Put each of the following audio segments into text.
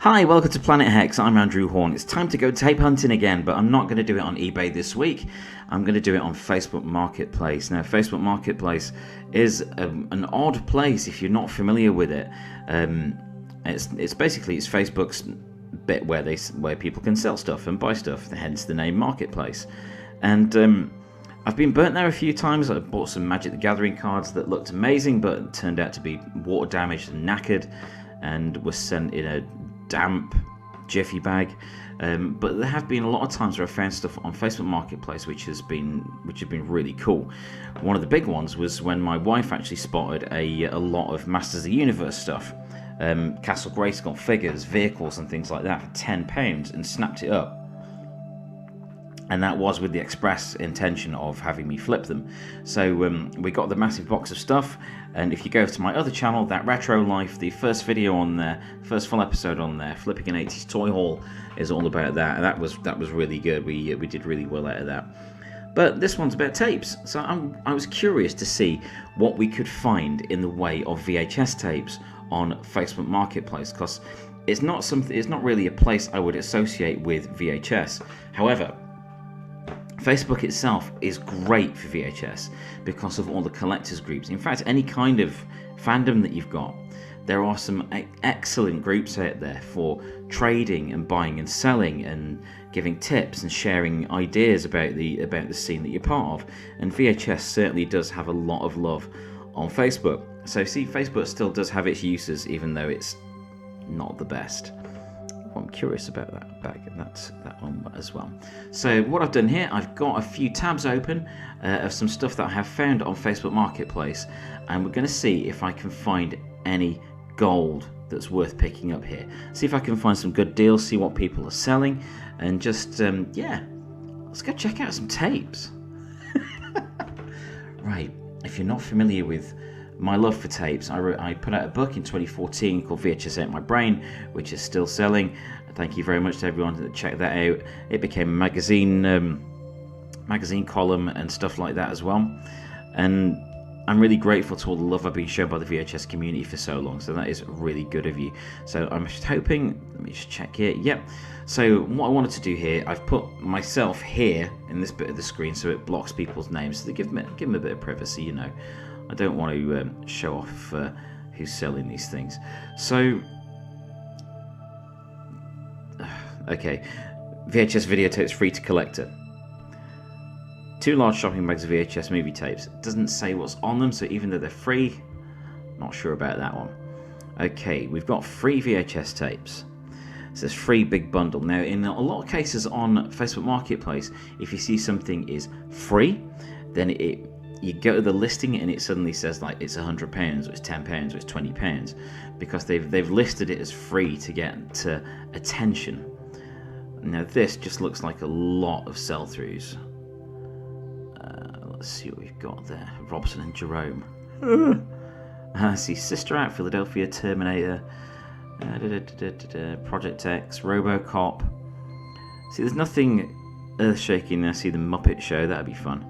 Hi, welcome to Planet Hex. I'm Andrew Hawnt. It's time to go tape hunting again, but I'm not going to do it on eBay this week. I'm going to do it on Facebook Marketplace. Now, Facebook Marketplace is an odd place if you're not familiar with it. It's basically Facebook's bit where people can sell stuff and buy stuff, hence the name Marketplace. And I've been burnt there a few times. I bought some Magic the Gathering cards that looked amazing, but turned out to be water damaged and knackered, and was sent in a damp jiffy bag. But there have been a lot of times where I've found stuff on Facebook Marketplace which have been really cool. One of the big ones was when my wife actually spotted a lot of Masters of the Universe stuff, Castle Grayskull figures, vehicles and things like that for £10, and snapped it up. And that was with the express intention of having me flip them. So we got the massive box of stuff, and if you go to my other channel, That Retro Life, the first video on there, first full episode on there, flipping an 80s toy haul, is all about that, and that was really good. We did really well out of that. But this one's about tapes, so I was curious to see what we could find in the way of VHS tapes on Facebook Marketplace, because it's not really a place I would associate with VHS. However, Facebook itself is great for VHS because of all the collectors groups. In fact, any kind of fandom that you've got, there are some excellent groups out there for trading and buying and selling and giving tips and sharing ideas about the scene that you're part of. And VHS certainly does have a lot of love on Facebook. So see, Facebook still does have its uses, even though it's not the best. I'm curious about that one as well. So what I've done here, I've got a few tabs open of some stuff that I have found on Facebook Marketplace, and we're going to see if I can find any gold that's worth picking up here. See if I can find some good deals, see what people are selling, and just let's go check out some tapes. Right, if you're not familiar with my love for tapes, I put out a book in 2014 called VHS Ate My Brain, which is still selling. Thank you very much to everyone that checked that out. It became a magazine column and stuff like that as well. And I'm really grateful to all the love I've been shown by the VHS community for so long, so that is really good of you. So I'm just hoping, let me just check here. Yep. So what I wanted to do here, I've put myself here in this bit of the screen so it blocks people's names, so they give them a bit of privacy, you know. I don't want to show off who's selling these things. So, okay, VHS videotapes free to collector. 2 large shopping bags of VHS movie tapes. It doesn't say what's on them, so even though they're free, not sure about that one. Okay, we've got free VHS tapes. It says free big bundle. Now, in a lot of cases on Facebook Marketplace, if you see something is free, then you go to the listing and it suddenly says like it's £100 or it's £10 or it's £20 because they've listed it as free to get to attention. Now this just looks like a lot of sell-throughs. Let's see what we've got there. Robson and Jerome. I see Sister Act, Philadelphia, Terminator, Project X, RoboCop. See, there's nothing earth-shaking. I see the Muppet Show. That'd be fun.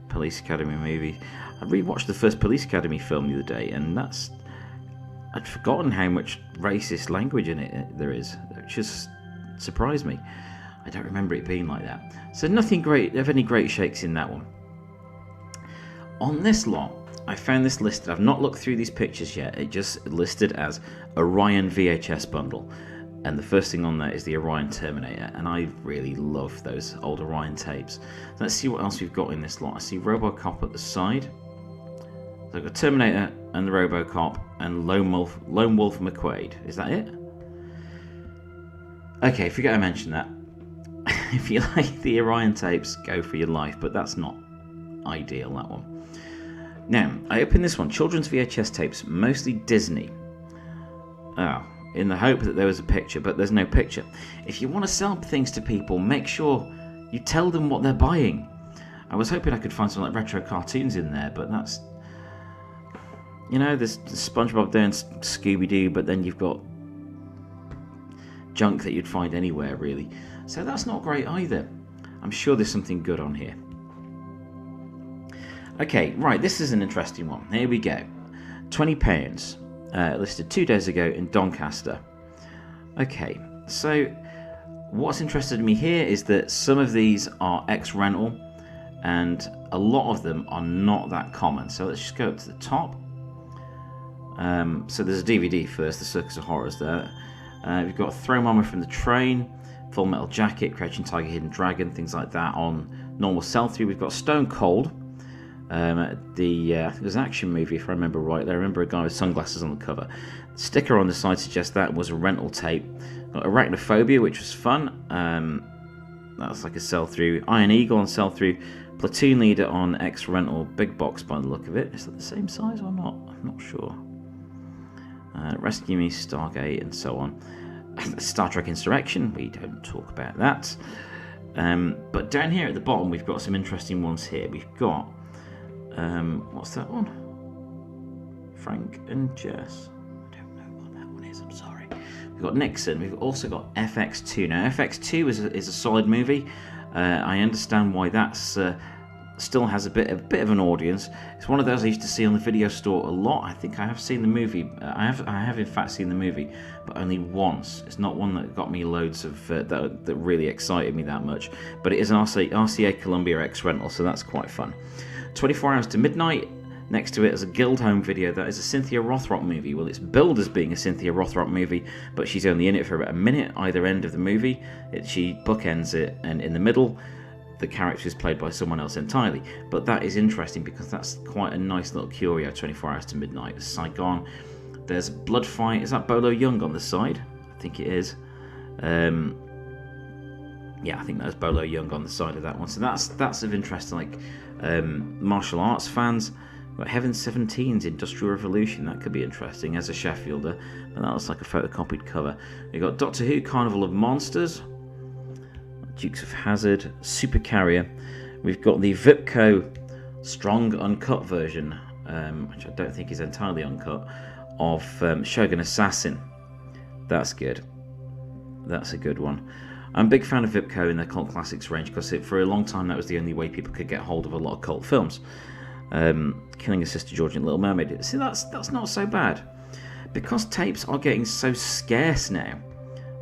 Police Academy movie. I rewatched the first Police Academy film the other day, and I'd forgotten how much racist language in it there is, which just surprised me. I don't remember it being like that. So nothing great of any great shakes in that one. On this lot, I found this listed. I've not looked through these pictures yet. It just listed as Orion VHS bundle. And the first thing on there is the Orion Terminator, and I really love those old Orion tapes. Let's see what else we've got in this lot. I see RoboCop at the side. So I've got Terminator and the RoboCop and Lone Wolf McQuaid. Is that it? Okay, forget I mentioned that. If you like the Orion tapes, go for your life, but that's not ideal, that one. Now, I opened this one, children's VHS tapes, mostly Disney. In the hope that there was a picture, but there's no picture. If you want to sell things to people, make sure you tell them what they're buying. I was hoping I could find some like retro cartoons in there, but that's, you know, there's SpongeBob there and Scooby-Doo, but then you've got junk that you'd find anywhere, really. So that's not great either. I'm sure there's something good on here. Okay, right, this is an interesting one. Here we go. £20. Listed 2 days ago in Doncaster. Okay, so what's interested me here is that some of these are ex-rental, and a lot of them are not that common. So let's just go up to the top. So there's a DVD first, The Circus of Horrors there. We've got Throw Mama from the Train, Full Metal Jacket, Crouching Tiger, Hidden Dragon, things like that on normal sell-through. We've got Stone Cold. I think it was an action movie, if I remember rightly. I remember a guy with sunglasses on the cover. The sticker on the side suggests that was a rental tape. Got Arachnophobia, which was fun. That was like a sell-through. Iron Eagle on sell-through. Platoon Leader on ex-rental, big box by the look of it. Is that the same size or not? I'm not sure. Rescue Me, Stargate, and so on. Star Trek Insurrection, we don't talk about that. But down here at the bottom, we've got some interesting ones here. We've got, what's that one? Frank and Jess. I don't know what that one is, I'm sorry. We've got Nixon. We've also got FX2. Now, FX2 is a solid movie. I understand why that's still has a bit of an audience. It's one of those I used to see on the video store a lot. I think I have seen the movie. I have in fact seen the movie, but only once. It's not one that got me loads of that really excited me that much. But it is an RCA Columbia X rental, so that's quite fun. 24 Hours to Midnight. Next to it is a Guild Home video that is a Cynthia Rothrock movie. Well, it's billed as being a Cynthia Rothrock movie, but she's only in it for about a minute either end of the movie. She bookends it, and in the middle, the character is played by someone else entirely. But that is interesting because that's quite a nice little curio. 24 Hours to Midnight. Saigon. There's Blood Fight. Is that Bolo Young on the side? I think it is. Yeah, I think that's Bolo Young on the side of that one. So that's of interest to like martial arts fans. But Heaven 17's Industrial Revolution, that could be interesting as a Sheffielder. But that looks like a photocopied cover. We've got Doctor Who Carnival of Monsters, Dukes of Hazzard, Super Carrier. We've got the Vipco Strong Uncut version, which I don't think is entirely uncut, of Shogun Assassin. That's good. That's a good one. I'm a big fan of Vipco in their cult classics range because for a long time that was the only way people could get hold of a lot of cult films. Killing a Sister George and Little Mermaid. See, that's not so bad. Because tapes are getting so scarce now,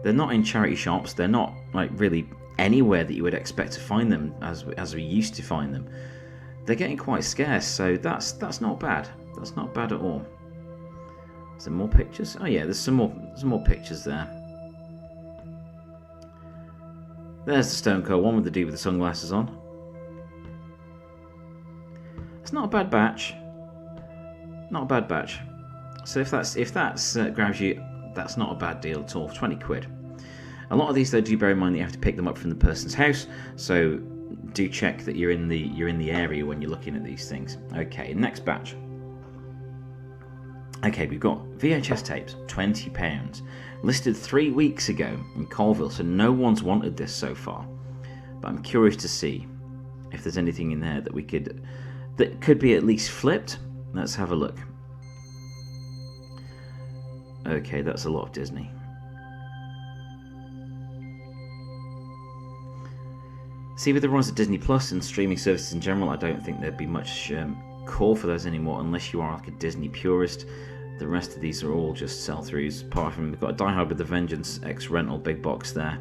they're not in charity shops, they're not like really anywhere that you would expect to find them as we used to find them. They're getting quite scarce, so that's not bad. That's not bad at all. Is there more pictures? Oh yeah, there's some more pictures there. There's the Stone Cold one with the dude with the sunglasses on. It's not a bad batch. Not a bad batch. So if that's grabs you, that's not a bad deal at all. 20 quid. A lot of these though, do bear in mind that you have to pick them up from the person's house. So do check that you're in the area when you're looking at these things. Okay, next batch. Okay, we've got VHS tapes, £20, listed 3 weeks ago in Colville, so no one's wanted this so far. But I'm curious to see if there's anything in there that could be at least flipped. Let's have a look. Okay, that's a lot of Disney. See, with the rise of Disney Plus and streaming services in general, I don't think there'd be much call for those anymore unless you are like a Disney purist. The rest of these are all just sell-throughs. Apart from, we've got a Die Hard with a Vengeance X-Rental big box there.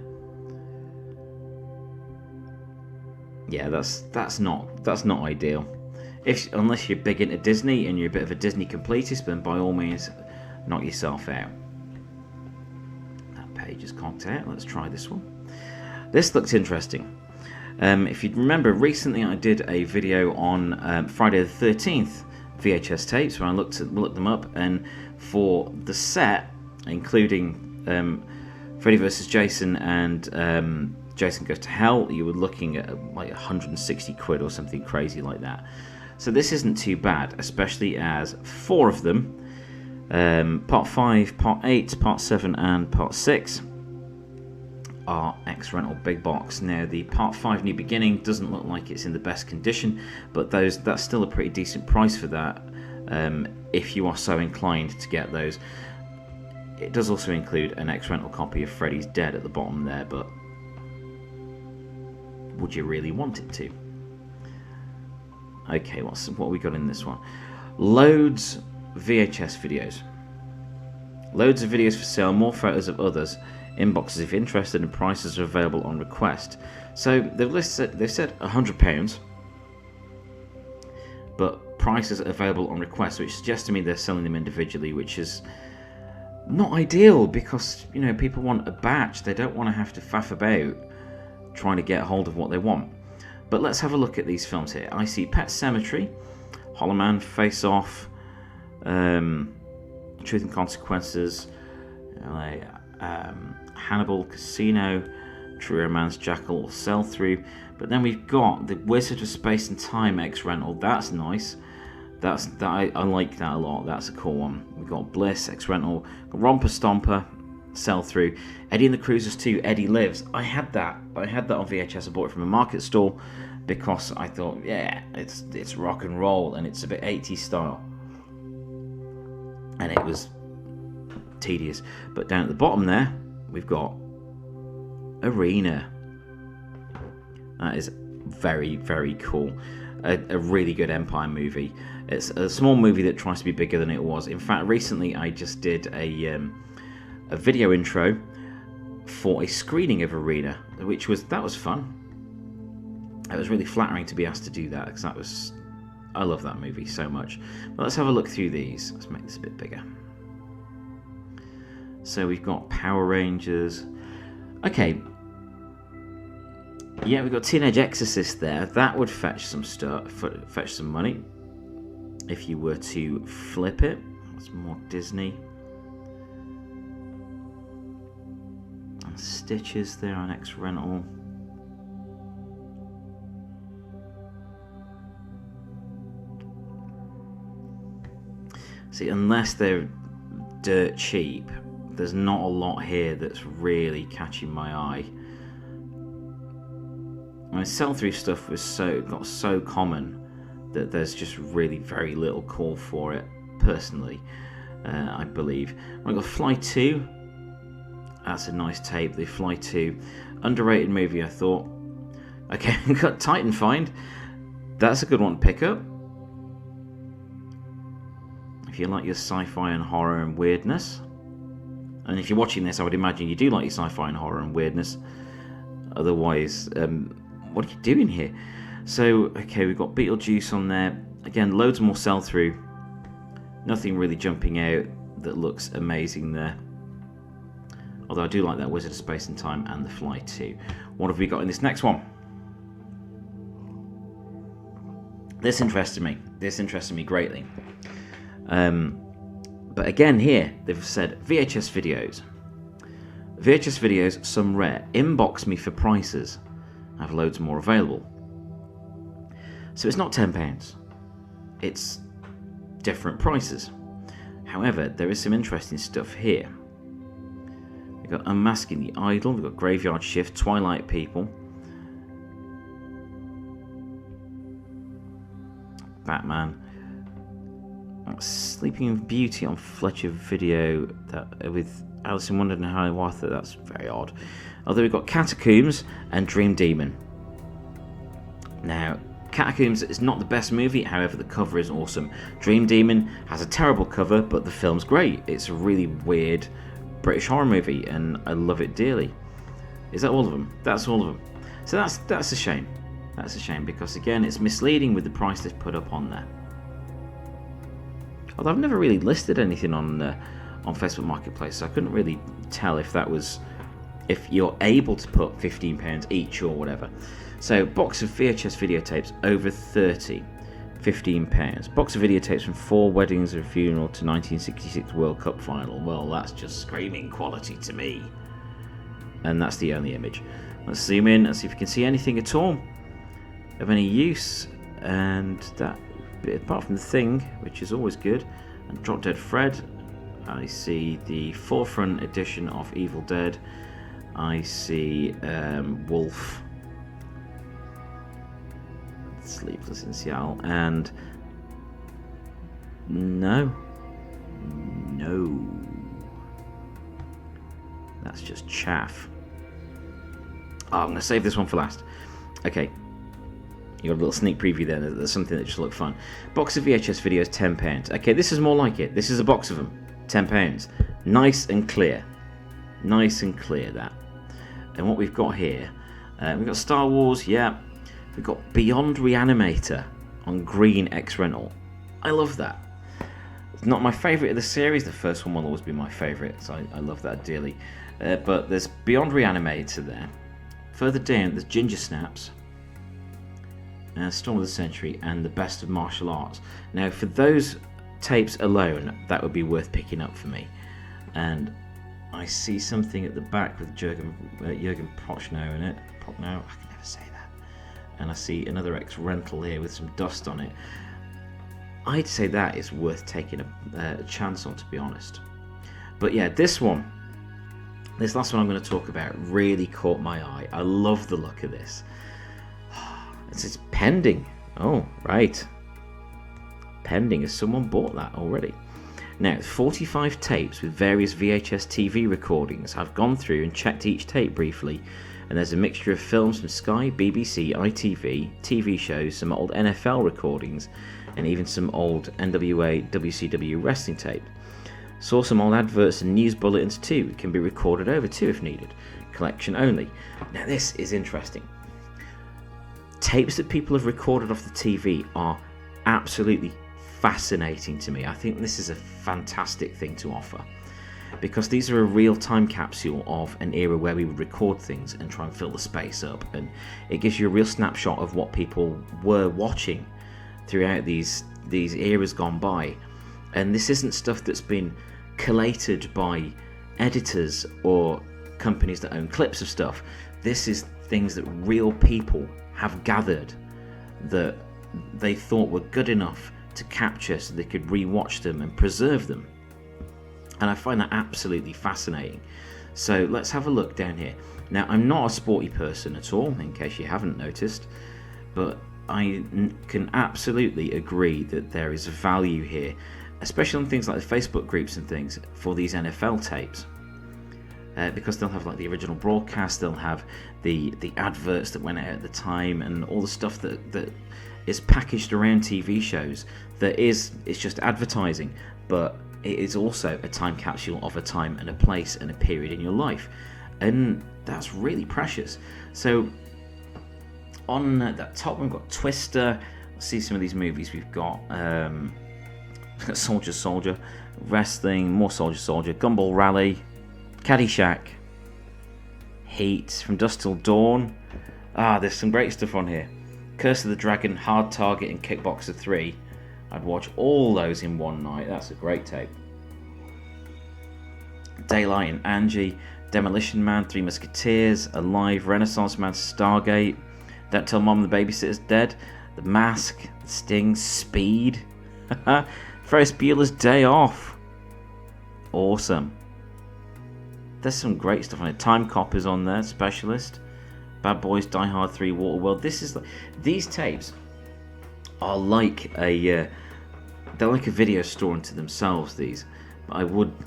Yeah, that's not ideal. Unless you're big into Disney and you're a bit of a Disney completist, then by all means, knock yourself out. That page is conked out. Let's try this one. This looks interesting. If you remember, recently I did a video on Friday the 13th VHS tapes where I looked them up, and for the set, including Freddy vs. Jason and Jason Goes to Hell, you were looking at like 160 quid or something crazy like that. So this isn't too bad, especially as 4 of them, Part 5, Part 8, Part 7 and Part 6 are X-Rental big box. Now the Part 5 New Beginning doesn't look like it's in the best condition, but that's still a pretty decent price for that if you are so inclined to get those. It does also include an X-Rental copy of Freddy's Dead at the bottom there, but would you really want it to? Okay, what we got in this one? Loads VHS videos. Loads of videos for sale, more photos of others. Inboxes if interested, and prices are available on request. So they've said £100, but prices are available on request, which suggests to me they're selling them individually, which is not ideal because, you know, people want a batch. They don't want to have to faff about trying to get hold of what they want. But let's have a look at these films here. I see Pet Sematary, Hollow Man, Face Off, Truth and Consequences, Hannibal, Casino, True Romance, Jackal, Sell Through. But then we've got the Wizard of Space and Time X rental. That's nice. I like that a lot. That's a cool one. We've got Bliss X rental, Romper Stomper, Sell Through, Eddie and the Cruisers 2, Eddie Lives. I had that on VHS. I bought it from a market stall because I thought, yeah, it's rock and roll and it's a bit 80s style. And it was tedious. But down at the bottom there, we've got Arena. That is very, very cool. A really good Empire movie. It's a small movie that tries to be bigger than it was. In fact, recently I just did a video intro for a screening of Arena, that was fun. It was really flattering to be asked to do that because I love that movie so much. But let's have a look through these. Let's make this a bit bigger. So we've got Power Rangers. Okay. Yeah, we've got Teenage Exorcist there. That would fetch some fetch some money if you were to flip it. That's more Disney. And Stitches there on X rental. See, unless they're dirt cheap, there's not a lot here that's really catching my eye. I mean, sell-through stuff got so common that there's just really very little call for it, personally, I believe. I've got Fly 2. That's a nice tape, the Fly 2. Underrated movie, I thought. Okay, we've got Titan Find. That's a good one to pick up. If you like your sci-fi and horror and weirdness. And if you're watching this, I would imagine you do like your sci-fi and horror and weirdness. Otherwise, what are you doing here? So, okay, we've got Beetlejuice on there. Again, loads more sell-through. Nothing really jumping out that looks amazing there. Although I do like that Wizard of Space and Time and The Fly 2. What have we got in this next one? This interested me. This interested me greatly. But again here, they've said VHS videos. VHS videos, some rare. Inbox me for prices. I have loads more available. So it's not £10. It's different prices. However, there is some interesting stuff here. We've got Unmasking the Idol. We've got Graveyard Shift, Twilight People, Batman, Sleeping Beauty on Fletcher Video with Alice in Wonderland and Hiawatha. That's very odd. Although we've got Catacombs and Dream Demon. Now, Catacombs is not the best movie, however the cover is awesome. Dream Demon has a terrible cover, but the film's great. It's a really weird British horror movie, and I love it dearly. Is that all of them? That's all of them. So that's a shame. That's a shame because, again, it's misleading with the price they've put up on there. Although I've never really listed anything on Facebook Marketplace, so I couldn't really tell if you're able to put £15 each or whatever. So, box of VHS videotapes over 30, £15. Box of videotapes from 4 weddings and a funeral to 1966 World Cup final. Well, that's just screaming quality to me. And that's the only image. Let's zoom in and see if we can see anything at all of any use. And that, apart from The Thing, which is always good, and Drop Dead Fred, I see the Forefront edition of Evil Dead. I see Wolf, Sleepless in Seattle, and no, that's just chaff. Oh, I'm going to save this one for last. Okay, you got a little sneak preview there. There's something that just looked fun. Box of VHS videos, £10. Okay, this is more like it. This is a box of them, £10. Nice and clear. Nice and clear, that. And what we've got here, we've got Star Wars, yeah. We've got Beyond Reanimator on green X rental. I love that. It's not my favourite of the series. The first one will always be my favourite, so I love that dearly. But there's Beyond Reanimator there. Further down, there's Ginger Snaps, Storm of the Century, and The Best of Martial Arts. Now, for those tapes alone, that would be worth picking up for me. And I see something at the back with Jürgen Prochnow in it. Prochnow, I can never say that. And I see another X rental here with some dust on it. I'd say that is worth taking a chance on, to be honest. But yeah, this last one I'm going to talk about really caught my eye. I love the look of this. It's pending. Oh, right. Pending, as someone bought that already. Now, 45 tapes with various VHS TV recordings. I've gone through and checked each tape briefly, and there's a mixture of films from Sky, BBC, ITV, TV shows, some old NFL recordings, and even some old NWA, WCW wrestling tape. Saw some old adverts and news bulletins too. It can be recorded over too if needed. Collection only. Now this is interesting. Tapes that people have recorded off the TV are absolutely fascinating to me. I think this is a fantastic thing to offer, because these are a real time capsule of an era where we would record things and try and fill the space up, and it gives you a real snapshot of what people were watching throughout these eras gone by. And this isn't stuff that's been collated by editors or companies that own clips of stuff. This is things that real people have gathered that they thought were good enough to capture so they could re-watch them and preserve them. And I find that absolutely fascinating. So let's have a look down here. Now, I'm not a sporty person at all, in case you haven't noticed, but I can absolutely agree that there is value here, especially on things like the Facebook groups and things, for these NFL tapes. Because they'll have like the original broadcast, they'll have the adverts that went out at the time, and all the stuff that is packaged around TV shows. It's just advertising, but it is also a time capsule of a time and a place and a period in your life, and that's really precious. So on that top we've got Twister. Let's see some of these movies we've got. Soldier, Wrestling, more Soldier, Gumball Rally, Caddyshack, Heat, From Dusk Till Dawn. There's some great stuff on here. Curse of the Dragon, Hard Target, and Kickboxer 3. I'd watch all those in one night. That's a great tape. Daylight and Angie, Demolition Man, Three Musketeers, Alive, Renaissance Man, Stargate, Don't Tell Mom the Babysitter's Dead, The Mask, Sting, Speed, Ferris Bueller's Day Off. Awesome. There's some great stuff on it. Time Cop is on there, Specialist, Bad Boys, Die Hard 3, Waterworld. These tapes are like they're like a video store unto themselves. These, but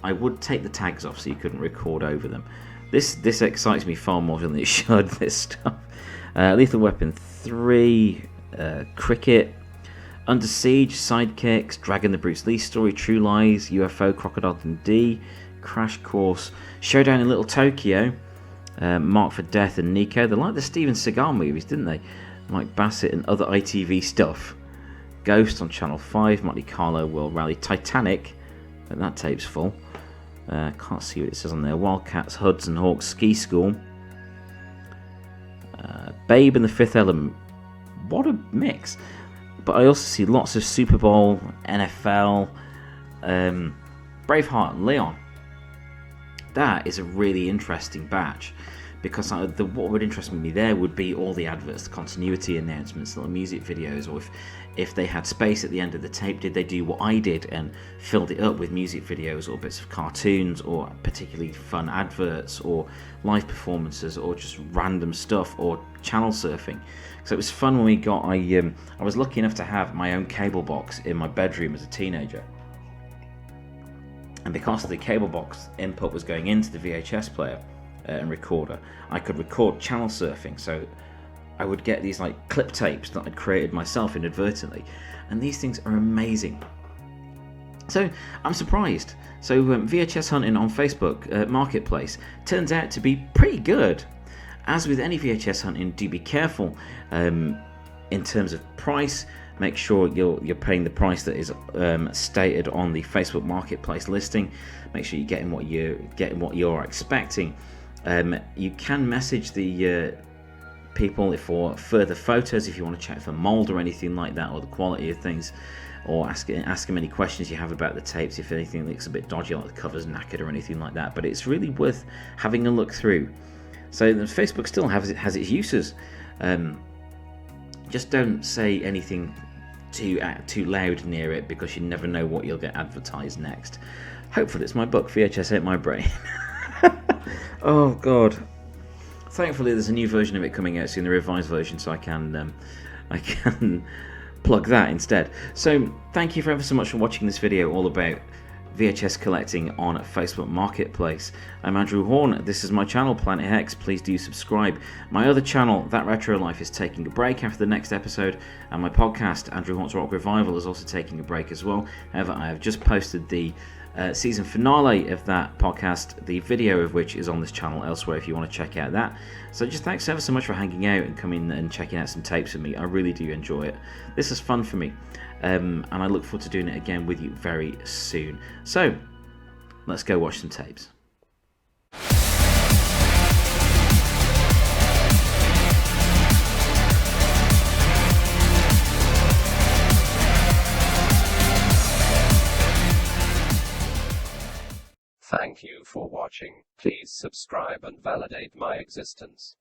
I would take the tags off so you couldn't record over them. This excites me far more than it should. This stuff. Lethal Weapon 3, Cricket, Under Siege, Sidekicks, Dragon the Bruce Lee Story, True Lies, UFO, Crocodile Dundee, Crash Course, Showdown in Little Tokyo, Mark for Death, and Nico. They like the Steven Seagal movies, didn't they? Mike Bassett and other ITV stuff. Ghost on Channel 5, Monte Carlo World Rally, Titanic, and that tape's full. Can't see what it says on there. Wildcats, Hudson Hawks, Ski School, Babe and the Fifth Element. What a mix! But I also see lots of Super Bowl, NFL, Braveheart and Leon. That is a really interesting batch, because what would interest me there would be all the adverts, the continuity announcements, little music videos, or if they had space at the end of the tape, did they do what I did and filled it up with music videos or bits of cartoons or particularly fun adverts or live performances or just random stuff or channel surfing. So it was fun when we got, I was lucky enough to have my own cable box in my bedroom as a teenager. And because the cable box input was going into the VHS player and recorder, I could record channel surfing. So I would get these like clip tapes that I'd created myself inadvertently, and these things are amazing. So I'm surprised. So VHS hunting on Facebook Marketplace turns out to be pretty good. As with any VHS hunting, do be careful in terms of price. Make sure you're paying the price that is stated on the Facebook Marketplace listing. Make sure you're getting what you're expecting. You can message the people for further photos if you want to check for mold or anything like that, or the quality of things, or ask them any questions you have about the tapes if anything looks a bit dodgy, like the cover's knackered or anything like that. But it's really worth having a look through. So Facebook still has its uses. Just don't say anything too loud near it, because you never know what you'll get advertised next. Hopefully it's my book, VHS Ate My Brain. Oh god. Thankfully there's a new version of it coming out soon, the revised version, so I can plug that instead. So thank you ever so much for watching this video all about VHS collecting on Facebook Marketplace. I'm Andrew Hawnt. This is my channel, Planet Hex. Please do subscribe. My other channel, That Retro Life, is taking a break after the next episode, and my podcast, Andrew Haunt's Rock Revival, is also taking a break as well. However, I have just posted the season finale of that podcast, the video of which is on this channel elsewhere if you want to check out that. So just thanks ever so much for hanging out and coming and checking out some tapes with me. I really do enjoy it. This is fun for me, and I look forward to doing it again with you very soon. So let's go watch some tapes. Thank you for watching. Please subscribe and validate my existence.